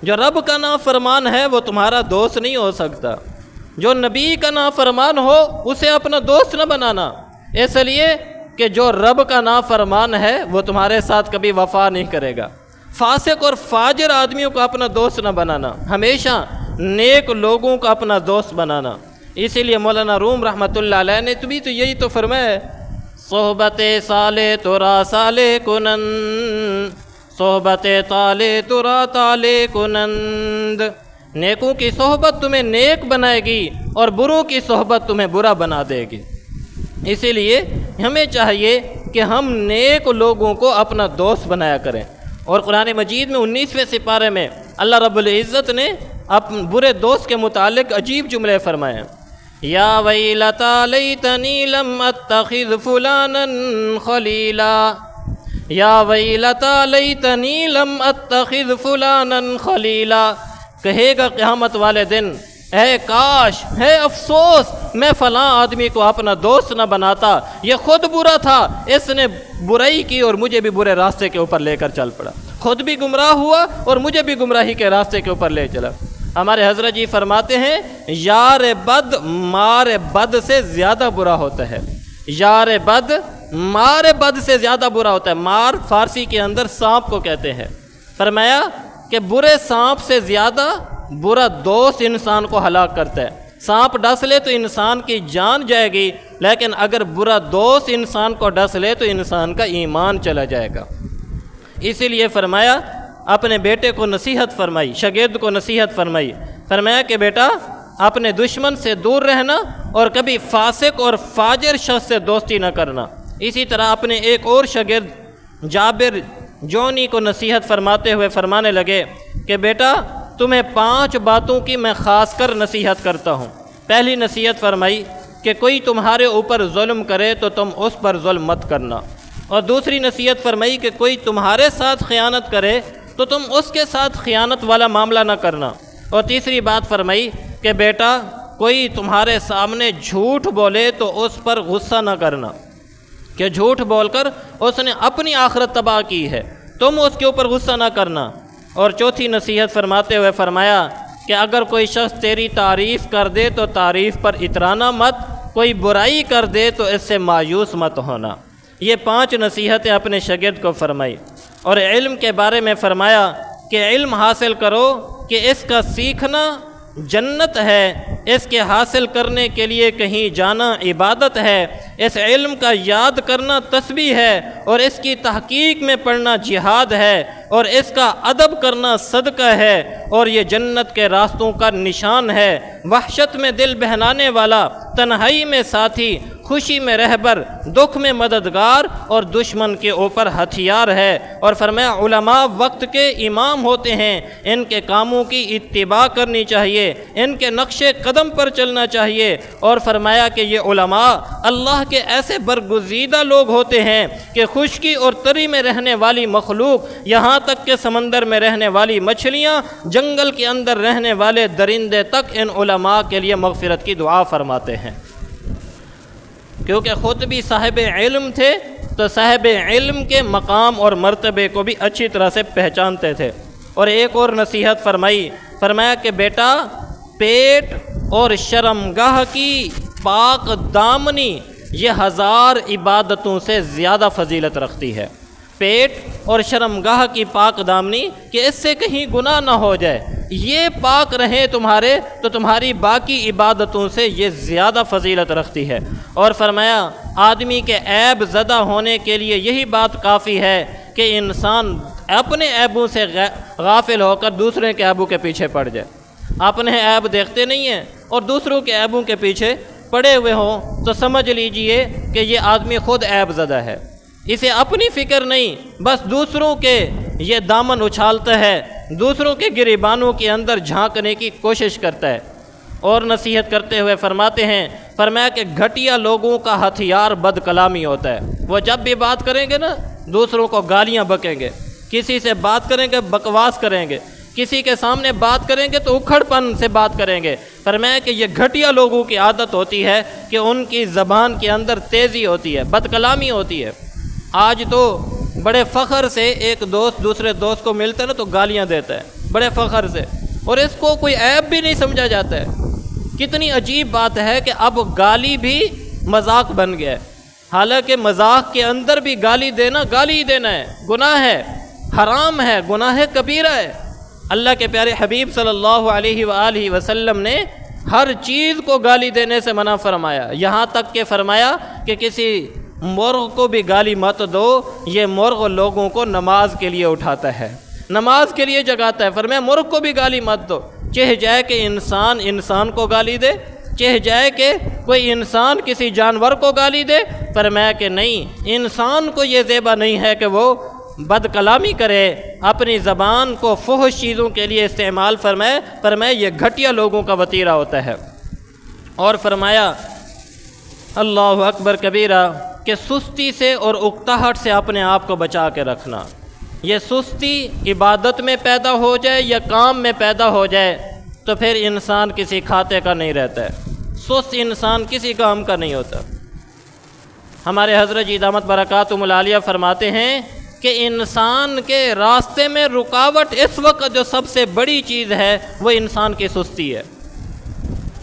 Speaker 1: جو رب کا نافرمان ہے وہ تمہارا دوست نہیں ہو سکتا، جو نبی کا نافرمان ہو اسے اپنا دوست نہ بنانا، اس لیے کہ جو رب کا نافرمان ہے وہ تمہارے ساتھ کبھی وفا نہیں کرے گا۔ فاسق اور فاجر آدمیوں کو اپنا دوست نہ بنانا، ہمیشہ نیک لوگوں کو اپنا دوست بنانا۔ اسی لیے مولانا روم رحمۃ اللہ علیہ نے تو یہی تو فرمایا ہے، صحبت صالح ترا صالح کنند، صحبت طالح ترا طالح کنند۔ نیکوں کی صحبت تمہیں نیک بنائے گی اور بروں کی صحبت تمہیں برا بنا دے گی۔ اسی لیے ہمیں چاہیے کہ ہم نیک لوگوں کو اپنا دوست بنایا کریں، اور قرآن مجید میں 19ویں سپارے میں اللہ رب العزت نے برے دوست کے متعلق عجیب جملے فرمائے ہیں، یا ویلتا لیتنی لم اتخذ فلانا خلیلا، یا ویلتا لیتنی لم اتخذ فلانا خلیلا۔ کہے گا قیامت والے دن، اے کاش، ہے افسوس، میں فلاں آدمی کو اپنا دوست نہ بناتا، یہ خود برا تھا، اس نے برائی کی اور مجھے بھی برے راستے کے اوپر لے کر چل پڑا، خود بھی گمراہ ہوا اور مجھے بھی گمراہی کے راستے کے اوپر لے چلا۔ ہمارے حضرت جی فرماتے ہیں، یار بد مار بد سے زیادہ برا ہوتا ہے، یار بد مار بد سے زیادہ برا ہوتا ہے۔ مار فارسی کے اندر سانپ کو کہتے ہیں۔ فرمایا کہ برے سانپ سے زیادہ برا دوست انسان کو ہلاک کرتا ہے۔ سانپ ڈس لے تو انسان کی جان جائے گی، لیکن اگر برا دوست انسان کو ڈس لے تو انسان کا ایمان چلا جائے گا۔ اسی لیے فرمایا، اپنے بیٹے کو نصیحت فرمائی، شاگرد کو نصیحت فرمائی، فرمایا کہ بیٹا اپنے دشمن سے دور رہنا اور کبھی فاسق اور فاجر شخص سے دوستی نہ کرنا۔ اسی طرح اپنے ایک اور شاگرد جابر جونی کو نصیحت فرماتے ہوئے فرمانے لگے کہ بیٹا تمہیں 5 باتوں کی میں خاص کر نصیحت کرتا ہوں۔ پہلی نصیحت فرمائی کہ کوئی تمہارے اوپر ظلم کرے تو تم اس پر ظلم مت کرنا، اور دوسری نصیحت فرمائی کہ کوئی تمہارے ساتھ خیانت کرے تو تم اس کے ساتھ خیانت والا معاملہ نہ کرنا، اور تیسری بات فرمائی کہ بیٹا کوئی تمہارے سامنے جھوٹ بولے تو اس پر غصہ نہ کرنا، کہ جھوٹ بول کر اس نے اپنی آخرت تباہ کی ہے، تم اس کے اوپر غصہ نہ کرنا۔ اور چوتھی نصیحت فرماتے ہوئے فرمایا کہ اگر کوئی شخص تیری تعریف کر دے تو تعریف پر اترانا مت، کوئی برائی کر دے تو اس سے مایوس مت ہونا۔ یہ 5 نصیحتیں اپنے شاگرد کو فرمائی۔ اور علم کے بارے میں فرمایا کہ علم حاصل کرو کہ اس کا سیکھنا جنت ہے، اس کے حاصل کرنے کے لیے کہیں جانا عبادت ہے، اس علم کا یاد کرنا تسبیح ہے، اور اس کی تحقیق میں پڑھنا جہاد ہے، اور اس کا ادب کرنا صدقہ ہے، اور یہ جنت کے راستوں کا نشان ہے۔ وحشت میں دل بہلانے والا، تنہائی میں ساتھی، خوشی میں رہبر، دکھ میں مددگار، اور دشمن کے اوپر ہتھیار ہے۔ اور فرمایا علماء وقت کے امام ہوتے ہیں، ان کے کاموں کی اتباع کرنی چاہیے، ان کے نقش قدم پر چلنا چاہیے۔ اور فرمایا کہ یہ علماء اللہ کے ایسے برگزیدہ لوگ ہوتے ہیں کہ خشکی اور تری میں رہنے والی مخلوق، یہاں تک کہ سمندر میں رہنے والی مچھلیاں، جنگل کے اندر رہنے والے درندے تک ان علماء کے لیے مغفرت کی دعا فرماتے ہیں، کیونکہ خود بھی صاحب علم تھے تو صاحب علم کے مقام اور مرتبے کو بھی اچھی طرح سے پہچانتے تھے۔ اور ایک اور نصیحت فرمایا کہ بیٹا، پیٹ اور شرمگاہ کی پاک دامنی یہ 1000 عبادتوں سے زیادہ فضیلت رکھتی ہے۔ پیٹ اور شرمگاہ کی پاک دامنی کہ اس سے کہیں گناہ نہ ہو جائے، یہ پاک رہیں تمہارے تو تمہاری باقی عبادتوں سے یہ زیادہ فضیلت رکھتی ہے۔ اور فرمایا آدمی کے عیب زدہ ہونے کے لیے یہی بات کافی ہے کہ انسان اپنے عیبوں سے غافل ہو کر دوسرے کے عیبوں کے پیچھے پڑ جائے۔ اپنے عیب دیکھتے نہیں ہیں اور دوسروں کے عیبوں کے پیچھے پڑے ہوئے ہوں تو سمجھ لیجئے کہ یہ آدمی خود عیب زدہ ہے، اسے اپنی فکر نہیں، بس دوسروں کے یہ دامن اچھالتا ہے، دوسروں کے گریبانوں کے اندر جھانکنے کی کوشش کرتا ہے۔ اور نصیحت کرتے ہوئے فرمایا کہ گھٹیا لوگوں کا ہتھیار بد کلامی ہوتا ہے۔ وہ جب بھی بات کریں گے نا دوسروں کو گالیاں بکیں گے، کسی سے بات کریں گے بکواس کریں گے، کسی کے سامنے بات کریں گے تو اکھڑ پن سے بات کریں گے۔ فرمایا کہ یہ گھٹیا لوگوں کی عادت ہوتی ہے کہ ان کی زبان کے اندر تیزی ہوتی ہے، بد کلامی ہوتی ہے۔ آج تو بڑے فخر سے ایک دوست دوسرے دوست کو ملتا ہے نا تو گالیاں دیتا ہے بڑے فخر سے، اور اس کو کوئی عیب بھی نہیں سمجھا جاتا ہے۔ کتنی عجیب بات ہے کہ اب گالی بھی مذاق بن گیا ہے، حالانکہ مذاق کے اندر بھی گالی دینا گالی ہی دینا ہے، گناہ ہے، حرام ہے، گناہ کبیرہ ہے۔ اللہ کے پیارے حبیب صلی اللہ علیہ وآلہ وسلم نے ہر چیز کو گالی دینے سے منع فرمایا، یہاں تک کہ فرمایا کہ کسی مرغ کو بھی گالی مت دو، یہ مرغ لوگوں کو نماز کے لیے اٹھاتا ہے، نماز کے لیے جگاتا ہے۔ فرمایا مرغ کو بھی گالی مت دو، چاہے جائے کہ انسان کو گالی دے، چاہے جائے کہ کوئی انسان کسی جانور کو گالی دے۔ فرمایا کہ نہیں، انسان کو یہ زیبا نہیں ہے کہ وہ بد کلامی کرے، اپنی زبان کو فحش چیزوں کے لیے استعمال فرمائے یہ گھٹیا لوگوں کا وتیرہ ہوتا ہے۔ اور فرمایا اللہ اکبر کبیرہ کہ سستی سے اور اکتاہٹ سے اپنے آپ کو بچا کے رکھنا۔ یہ سستی عبادت میں پیدا ہو جائے یا کام میں پیدا ہو جائے تو پھر انسان کسی کھاتے کا نہیں رہتا ہے، سست انسان کسی کام کا نہیں ہوتا۔ ہمارے حضرت جی دامت برکاتہم العالیہ فرماتے ہیں کہ انسان کے راستے میں رکاوٹ اس وقت جو سب سے بڑی چیز ہے وہ انسان کی سستی ہے۔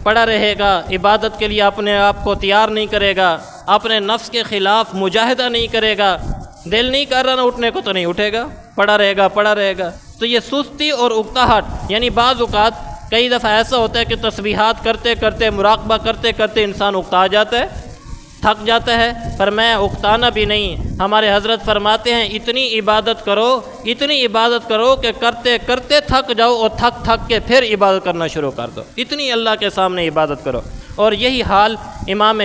Speaker 1: پڑا رہے گا، عبادت کے لیے اپنے آپ کو تیار نہیں کرے گا، اپنے نفس کے خلاف مجاہدہ نہیں کرے گا، دل نہیں کر رہا نا اٹھنے کو تو نہیں اٹھے گا، پڑا رہے گا۔ تو یہ سستی اور اکتاہٹ، یعنی بعض اوقات کئی دفعہ ایسا ہوتا ہے کہ تسبیحات کرتے کرتے مراقبہ کرتے کرتے انسان اکتا جاتا ہے، تھک جاتا ہے، پر میں اکتانا بھی نہیں۔ ہمارے حضرت فرماتے ہیں اتنی عبادت کرو کہ کرتے کرتے تھک جاؤ اور تھک کے پھر عبادت کرنا شروع کر دو، اتنی اللہ کے سامنے عبادت کرو۔ اور یہی حال امام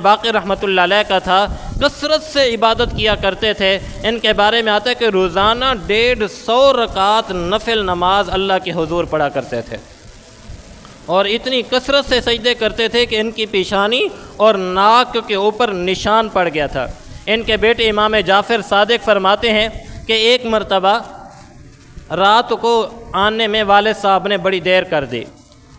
Speaker 1: باقر رحمۃ اللہ علیہ کا تھا، کثرت سے عبادت کیا کرتے تھے۔ ان کے بارے میں آتا ہے کہ روزانہ 150 رکعت نفل نماز اللہ کے حضور پڑھا کرتے تھے، اور اتنی کثرت سے سجدے کرتے تھے کہ ان کی پیشانی اور ناک کے اوپر نشان پڑ گیا تھا۔ ان کے بیٹے امام جعفر صادق فرماتے ہیں کہ ایک مرتبہ رات کو آنے میں والد صاحب نے بڑی دیر کر دی،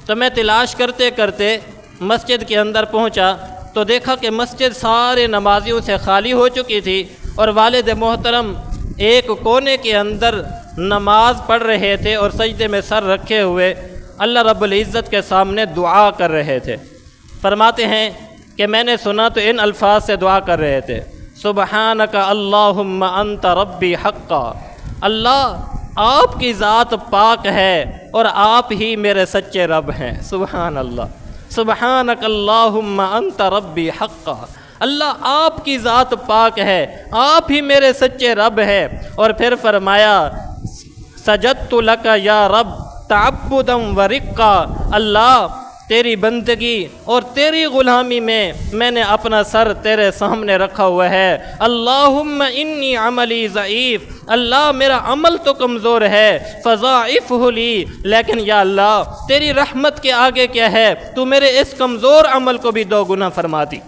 Speaker 1: تو میں تلاش کرتے کرتے مسجد کے اندر پہنچا تو دیکھا کہ مسجد سارے نمازیوں سے خالی ہو چکی تھی، اور والد محترم ایک کونے کے اندر نماز پڑھ رہے تھے اور سجدے میں سر رکھے ہوئے اللہ رب العزت کے سامنے دعا کر رہے تھے۔ فرماتے ہیں کہ میں نے سنا تو ان الفاظ سے دعا کر رہے تھے، سبحانک اللہم انت ربی حقا، اللہ آپ کی ذات پاک ہے اور آپ ہی میرے سچے رب ہیں۔ سبحان اللہ، سبحانک اللہم انت ربی حقا، اللہ آپ کی ذات پاک ہے، آپ ہی میرے سچے رب ہیں۔ اور پھر فرمایا سجدت لک یا رب تعبدا و رقا، اللہ تیری بندگی اور تیری غلامی میں نے اپنا سر تیرے سامنے رکھا ہوا ہے۔ اللہم انی عملی ضعیف، اللہ میرا عمل تو کمزور ہے، فضاعفہ لی، لیکن یا اللہ تیری رحمت کے آگے کیا ہے، تو میرے اس کمزور عمل کو بھی 2 گنا فرما دی۔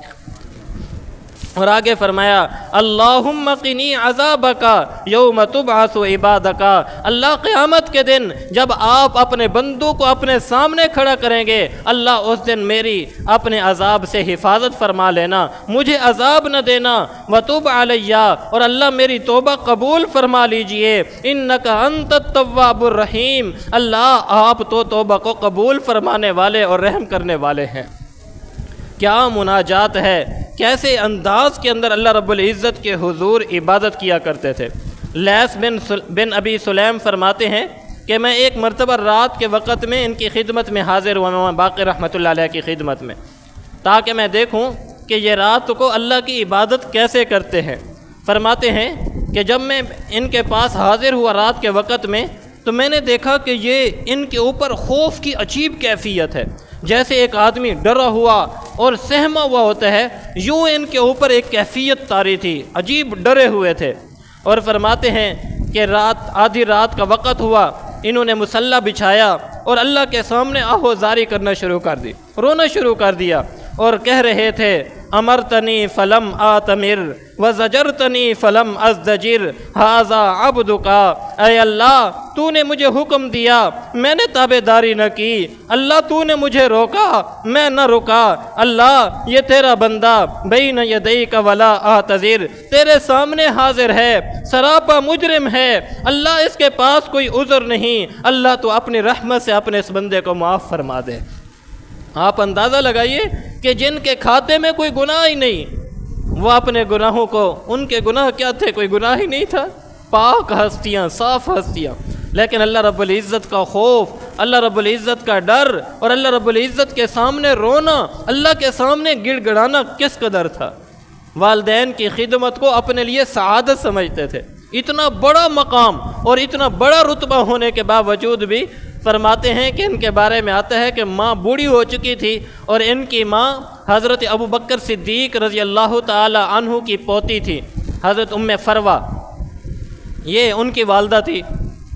Speaker 1: اور آگے فرمایا اللہم قنی عذابک یوم تبعث عبادک، اللہ قیامت کے دن جب آپ اپنے بندوں کو اپنے سامنے کھڑا کریں گے، اللہ اس دن میری اپنے عذاب سے حفاظت فرما لینا، مجھے عذاب نہ دینا، وتب علی، اور اللہ میری توبہ قبول فرما لیجئے، انک انت التواب الرحیم، اللہ آپ تو توبہ کو قبول فرمانے والے اور رحم کرنے والے ہیں۔ کیا مناجات ہے، کیسے انداز کے اندر اللہ رب العزت کے حضور عبادت کیا کرتے تھے۔ لیث بن ابی سلیم فرماتے ہیں کہ میں ایک مرتبہ رات کے وقت میں ان کی خدمت میں حاضر ہوا، امام باقر رحمۃ اللہ علیہ کی خدمت میں، تاکہ میں دیکھوں کہ یہ رات کو اللہ کی عبادت کیسے کرتے ہیں۔ فرماتے ہیں کہ جب میں ان کے پاس حاضر ہوا رات کے وقت میں، تو میں نے دیکھا کہ یہ ان کے اوپر خوف کی عجیب کیفیت ہے، جیسے ایک آدمی ڈرا ہوا اور سہما ہوا ہوتا ہے، یوں ان کے اوپر ایک کیفیت طاری تھی، عجیب ڈرے ہوئے تھے۔ اور فرماتے ہیں کہ آدھی رات کا وقت ہوا، انہوں نے مصلی بچھایا اور اللہ کے سامنے آہوزاری کرنا شروع کر دی، رونا شروع کر دیا، اور کہہ رہے تھے امرتنی فلم آتمر وزجرتنی فلم ازدجر ھذا عبدک، اے اللہ تو نے مجھے حکم دیا، میں نے تابعداری نہ کی، اللہ تو نے مجھے روکا، میں نہ رکا، اللہ یہ تیرا بندہ بین یدیک ولا اعتذر، تیرے سامنے حاضر ہے، سراپا مجرم ہے، اللہ اس کے پاس کوئی عذر نہیں، اللہ تو اپنی رحمت سے اپنے اس بندے کو معاف فرما دے۔ آپ اندازہ لگائیے کہ جن کے کھاتے میں کوئی گناہ ہی نہیں، وہ اپنے گناہوں کو، ان کے گناہ کیا تھے، کوئی گناہ ہی نہیں تھا، پاک ہستیاں، صاف ہستیاں، لیکن اللہ رب العزت کا خوف، اللہ رب العزت کا ڈر اور اللہ رب العزت کے سامنے رونا، اللہ کے سامنے گڑ گڑانا کس قدر تھا۔ والدین کی خدمت کو اپنے لیے سعادت سمجھتے تھے، اتنا بڑا مقام اور اتنا بڑا رتبہ ہونے کے باوجود بھی فرماتے ہیں کہ ان کے بارے میں آتا ہے کہ ماں بوڑھی ہو چکی تھی، اور ان کی ماں حضرت ابوبکر صدیق رضی اللہ تعالی عنہ کی پوتی تھی، حضرت ام فروہ، یہ ان کی والدہ تھی۔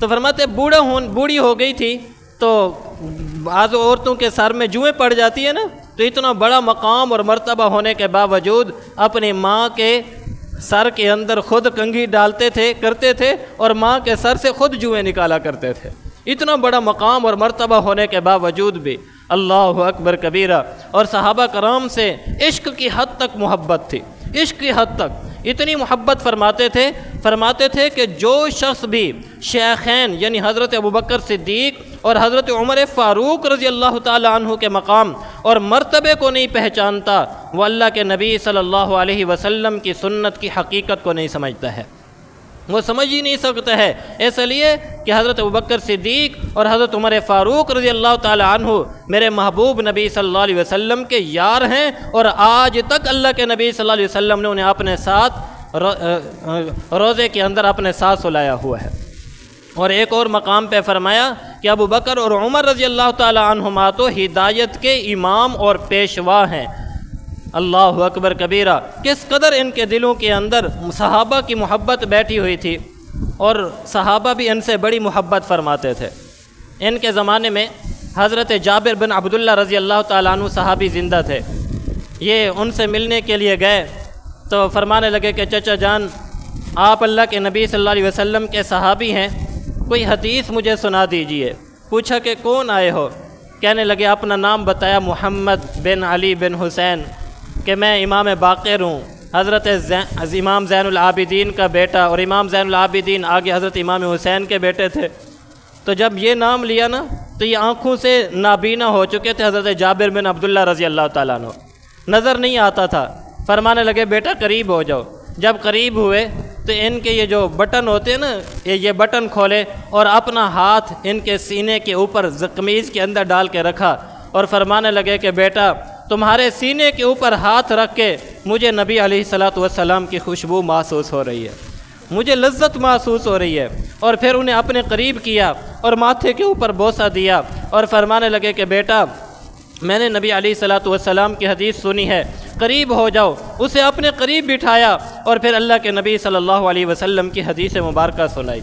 Speaker 1: تو فرماتے بوڑھی ہو گئی تھی تو بعض عورتوں کے سر میں جوئیں پڑ جاتی ہیں نا، تو اتنا بڑا مقام اور مرتبہ ہونے کے باوجود اپنی ماں کے سر کے اندر خود کنگھی ڈالتے تھے، کرتے تھے، اور ماں کے سر سے خود جوئیں نکالا کرتے تھے، اتنا بڑا مقام اور مرتبہ ہونے کے باوجود بھی۔ اللہ اکبر کبیرہ۔ اور صحابہ کرام سے عشق کی حد تک محبت تھی، عشق کی حد تک اتنی محبت فرماتے تھے کہ جو شخص بھی شیخین یعنی حضرت ابوبکر صدیق اور حضرت عمر فاروق رضی اللہ تعالی عنہ کے مقام اور مرتبے کو نہیں پہچانتا، وہ اللہ کے نبی صلی اللہ علیہ وسلم کی سنت کی حقیقت کو نہیں سمجھتا ہے، وہ سمجھ ہی نہیں سکتا ہے، اس لیے کہ حضرت ابوبکر صدیق اور حضرت عمر فاروق رضی اللہ تعالی عنہ میرے محبوب نبی صلی اللہ علیہ وسلم کے یار ہیں، اور آج تک اللہ کے نبی صلی اللہ علیہ وسلم نے انہیں اپنے ساتھ روزے کے اندر اپنے ساتھ سلایا ہوا ہے۔ اور ایک اور مقام پہ فرمایا کہ ابوبکر اور عمر رضی اللہ تعالی عنہما تو ہدایت کے امام اور پیشوا ہیں۔ اللہ اکبر کبیرہ۔ کس قدر ان کے دلوں کے اندر صحابہ کی محبت بیٹھی ہوئی تھی، اور صحابہ بھی ان سے بڑی محبت فرماتے تھے۔ ان کے زمانے میں حضرت جابر بن عبداللہ رضی اللہ تعالیٰ عنہ صحابی زندہ تھے، یہ ان سے ملنے کے لیے گئے تو فرمانے لگے کہ چچا جان آپ اللہ کے نبی صلی اللہ علیہ وسلم کے صحابی ہیں، کوئی حدیث مجھے سنا دیجئے۔ پوچھا کہ کون آئے ہو؟ کہنے لگے، اپنا نام بتایا، محمد بن علی بن حسین، کہ میں امام باقر ہوں، حضرت امام زین العابدین کا بیٹا، اور امام زین العابدین آگے حضرت امام حسین کے بیٹے تھے۔ تو جب یہ نام لیا نا تو یہ آنکھوں سے نابینا ہو چکے تھے حضرت جابر بن عبداللہ رضی اللہ تعالیٰ عنہ، نظر نہیں آتا تھا۔ فرمانے لگے بیٹا قریب ہو جاؤ۔ جب قریب ہوئے تو ان کے یہ جو بٹن ہوتے ہیں نا، یہ بٹن کھولے اور اپنا ہاتھ ان کے سینے کے اوپر قمیض کے اندر ڈال کے رکھا، اور فرمانے لگے کہ بیٹا تمہارے سینے کے اوپر ہاتھ رکھ کے مجھے نبی علیہ الصلوۃ والسلام کی خوشبو محسوس ہو رہی ہے، مجھے لذت محسوس ہو رہی ہے۔ اور پھر انہیں اپنے قریب کیا اور ماتھے کے اوپر بوسہ دیا، اور فرمانے لگے کہ بیٹا میں نے نبی علیہ الصلوۃ والسلام کی حدیث سنی ہے، قریب ہو جاؤ۔ اسے اپنے قریب بٹھایا اور پھر اللہ کے نبی صلی اللہ علیہ وسلم کی حدیث مبارکہ سنائی۔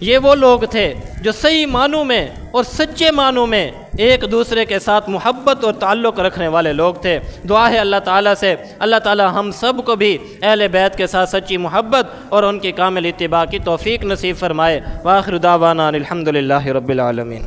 Speaker 1: یہ وہ لوگ تھے جو صحیح معنوں میں اور سچے معنوں میں ایک دوسرے کے ساتھ محبت اور تعلق رکھنے والے لوگ تھے۔ دعا ہے اللہ تعالیٰ سے، اللہ تعالیٰ ہم سب کو بھی اہل بیت کے ساتھ سچی محبت اور ان کی کامل اتباع کی توفیق نصیب فرمائے۔ وآخر دعوانا الحمد للہ رب العالمین۔